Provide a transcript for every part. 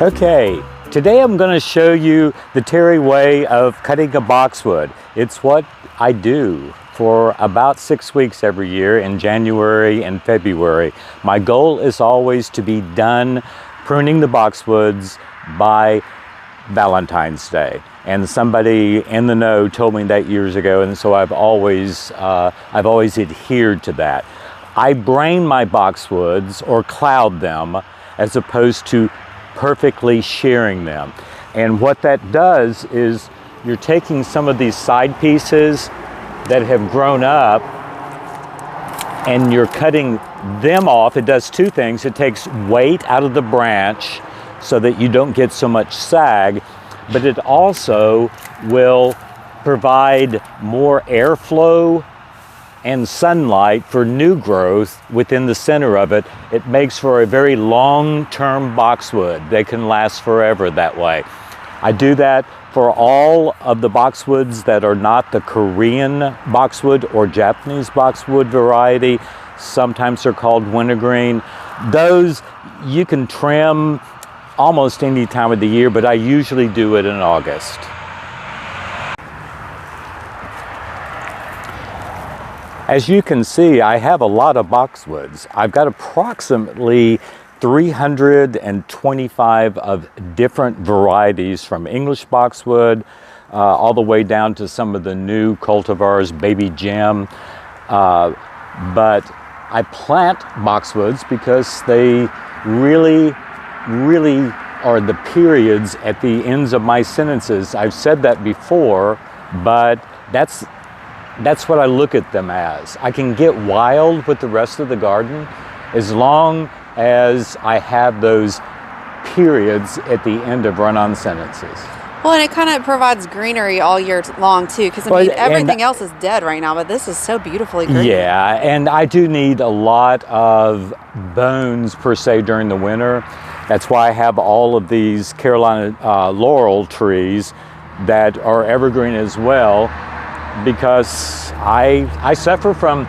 Okay, today I'm going to show you the Terry way of cutting a boxwood. It's what I do for about 6 weeks every year in January and February. My goal is always to be done pruning the boxwoods by Valentine's Day. And somebody in the know told me that years ago, and so I've always adhered to that. I brain my boxwoods or cloud them as opposed to perfectly shearing them. And what that does is you're taking some of these side pieces that have grown up and you're cutting them off. It does two things. It takes weight out of the branch so that you don't get so much sag, but it also will provide more airflow and sunlight for new growth within the center of it. It makes for a very long-term boxwood. They can last forever that way. I do that for all of the boxwoods that are not the Korean boxwood or Japanese boxwood variety. Sometimes they're called wintergreen. Those you can trim almost any time of the year, but I usually do it in August. As you can see, I have a lot of boxwoods. I've got approximately 325 of different varieties, from English boxwood all the way down to some of the new cultivars, Baby Gem. But I plant boxwoods because they really are the periods at the ends of my sentences. I've said that before, but that's what I look at them as. I can get wild with the rest of the garden as long as I have those periods at the end of run-on sentences. Well, and it kind of provides greenery all year long too, because I mean, everything else is dead right now, but this is so beautifully green. Yeah, and I do need a lot of bones per se during the winter. That's why I have all of these Carolina laurel trees that are evergreen as well, because I suffer from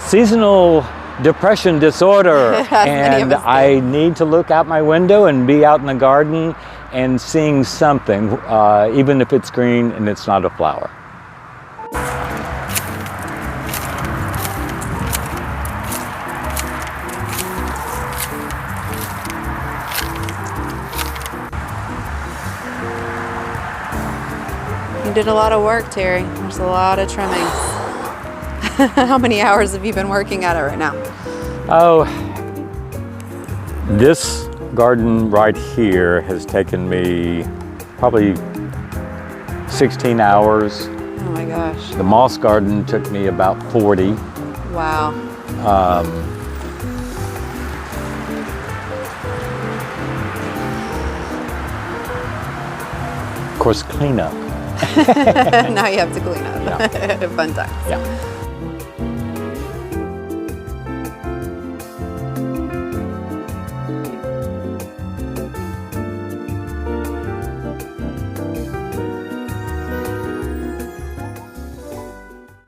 seasonal depression disorder, and I need to look out my window and be out in the garden and seeing something, even if it's green and it's not a flower. You did a lot of work, Terry. There's a lot of trimmings. How many hours have you been working at it right now? Oh, this garden right here has taken me probably 16 hours. Oh my gosh. The moss garden took me about 40. Wow. Of course, cleanup. Now you have to clean up. Yeah. Fun times. Yeah.